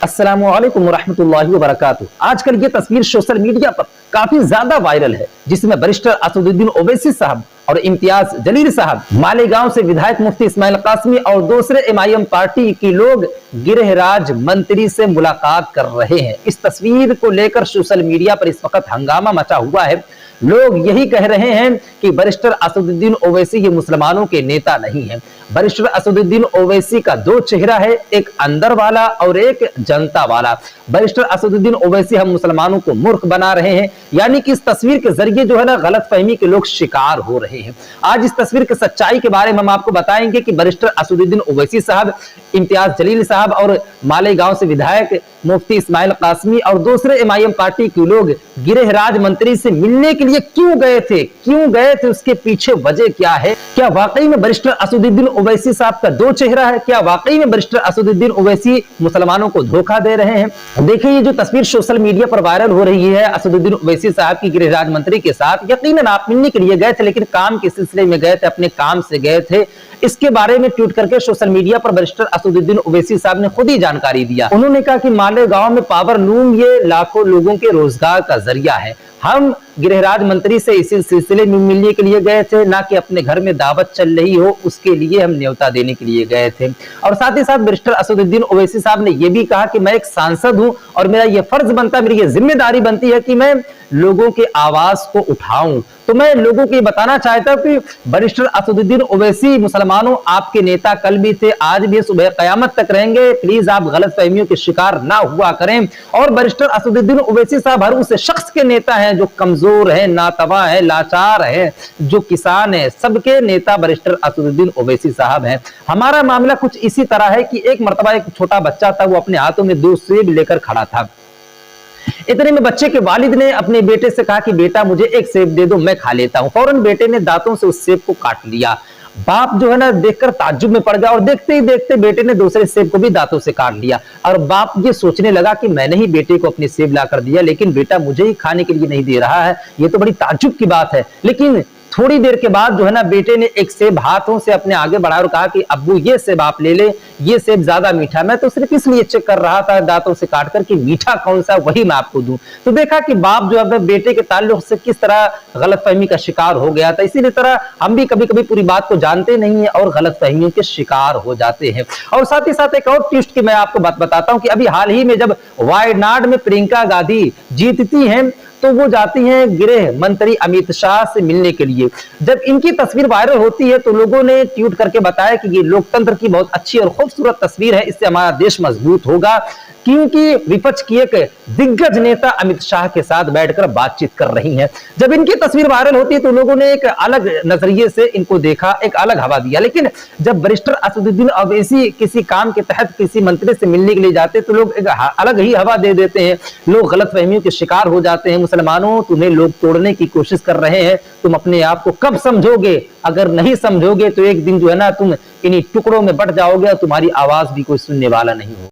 अस्सलामुअलैकुम वरहमतुल्लाहि वबरकातुहू। आजकल ये तस्वीर सोशल मीडिया पर काफी ज्यादा वायरल है, जिसमें बैरिस्टर असदुद्दीन ओवैसी साहब और इम्तियाज जलील साहब, मालेगांव से विधायक मुफ्ती इस्माइल कासमी और दूसरे एमआईएम पार्टी के लोग गृहराज मंत्री से मुलाकात कर रहे हैं। इस तस्वीर को लेकर सोशल मीडिया पर इस वक्त हंगामा मचा हुआ है। लोग यही कह रहे हैं कि बैरिस्टर असदुद्दीन ओवैसी ये मुसलमानों के नेता नहीं है। बैरिस्टर असदुद्दीन ओवैसी का दो चेहरा है, एक अंदर वाला और एक जनता वाला। बैरिस्टर असदुद्दीन ओवैसी हम मुसलमानों को मूर्ख बना रहे हैं, यानी कि इस तस्वीर के जरिए जो है ना गलतफहमी के लोग शिकार हो रहे हैं। आज इस तस्वीर की सच्चाई के बारे में हम आपको बताएंगे कि बैरिस्टर असदुद्दीन ओवैसी साहब, इम्तियाज जलील साहब और मालेगांव से विधायक मुफ्ती इस्माइल कासमी और दूसरे एमआईएम पार्टी के लोग गृहराज मंत्री से मिलने के लिए क्यों गए थे, उसके पीछे वजह क्या है। क्या वाकई में बैरिस्टर असदुद्दीन ओवैसी साहब का दो चेहरा है? क्या वाकई में बैरिस्टर असदुद्दीन ओवैसी मुसलमानों को धोखा दे रहे हैं? देखिए, ये जो तस्वीर सोशल मीडिया पर वायरल हो रही है असदुद्दीन ओवैसी साहब की गृहराज मंत्री के साथ, यकीनन आप मिलने के लिए गए थे, लेकिन काम के सिलसिले में गए थे, अपने काम से गए थे। इसके बारे में ट्वीट करके सोशल मीडिया पर बैरिस्टर असदुद्दीन ओवैसी साहब ने खुद ही जानकारी दिया। उन्होंने कहा कि मालेगांव में पावर लूम ये लाखों लोगों के रोजगार का जरिया है। हम गृहराज मंत्री से इसी सिलसिले में मिलने के लिए गए थे, ना कि अपने घर में दावत चल रही हो उसके लिए हम न्योता देने के लिए गए थे। और साथ ही साथ बैरिस्टर असदुद्दीन ओवैसी साहब ने यह भी कहा कि मैं एक सांसद हूं और मेरा यह फर्ज बनता है, मेरी यह जिम्मेदारी बनती है कि मैं लोगों के आवाज को उठाऊं। तो मैं लोगों को ये बताना चाहता हूं कि बैरिस्टर असदुद्दीन ओवैसी मुसलमानों आपके नेता कल भी थे, आज भी, सुबह कयामत तक रहेंगे। प्लीज आप गलतफहमियों के शिकार ना हुआ करें। और बैरिस्टर असदुद्दीन ओवैसी साहब हर उस शख्स के नेता हैं जो कमजोर है, नातवा है, लाचार है, जो किसान है, सबके नेता बैरिस्टर असदुद्दीन ओवैसी साहब हैं। हमारा मामला कुछ इसी तरह है कि एक मर्तबा एक छोटा बच्चा था, वो अपने हाथों में 2 सेब लेकर खड़ा था। इतने में बच्चे के वालिद ने अपने बेटे से कहा कि बेटा मुझे एक सेब दे दो, मैं खा लेता हूं। फौरन बेटे ने दांतों से उस सेब को काट लिया। बाप जो है ना देखकर ताज्जुब में पड़ गया और देखते ही देखते बेटे ने दूसरे सेब को भी दांतों से काट लिया। और बाप ये सोचने लगा कि मैंने ही बेटे को अपनी सेब लाकर दिया, लेकिन बेटा मुझे ही खाने के लिए नहीं दे रहा है, ये तो बड़ी ताज्जुब की बात है। लेकिन थोड़ी देर के बाद जो है ना बेटे ने एक सेब हाथों से अपने आगे बढ़ाया और कहा कि अब्बू ये सेब आप ले ले, ये सेब ज्यादा मीठा। मैं तो सिर्फ इसलिए चेक कर रहा था दांतों से काटकर कि मीठा कौन सा वही मैं आपको दूं। तो देखा कि बाप जो है बेटे के ताल्लुक से किस तरह गलतफहमी का शिकार हो गया था। इसी तरह हम भी कभी कभी पूरी बात को जानते नहीं है और गलतफहमियों के शिकार हो जाते हैं। और साथ ही साथ एक और ट्विस्ट की मैं आपको बात बताता हूं कि अभी हाल ही में जब वायनाड में प्रियंका गांधी जीतती हैं तो वो जाती हैं गृह मंत्री अमित शाह से मिलने के लिए। जब इनकी तस्वीर वायरल होती है तो लोगों ने ट्वीट करके बताया कि ये लोकतंत्र की बहुत अच्छी और खूबसूरत तस्वीर है, इससे हमारा देश मजबूत होगा, क्योंकि विपक्ष की एक दिग्गज नेता अमित शाह के साथ बैठकर बातचीत कर रही हैं। जब इनकी तस्वीर वायरल होती है तो लोगों ने एक अलग नजरिए से इनको देखा, एक अलग हवा दिया। लेकिन जब बैरिस्टर असदुद्दीन ओवैसी किसी काम के तहत किसी मंत्री से मिलने के लिए जाते तो लोग एक अलग ही हवा दे देते हैं, लोग गलतफहमियों के शिकार हो जाते हैं। मुसलमानों, तुम्हें लोग तोड़ने की कोशिश कर रहे हैं, तुम अपने आप को कब समझोगे? अगर नहीं समझोगे तो एक दिन जो है ना तुम इन्हीं टुकड़ों में बट जाओगे और तुम्हारी आवाज भी कोई सुनने वाला नहीं होगा।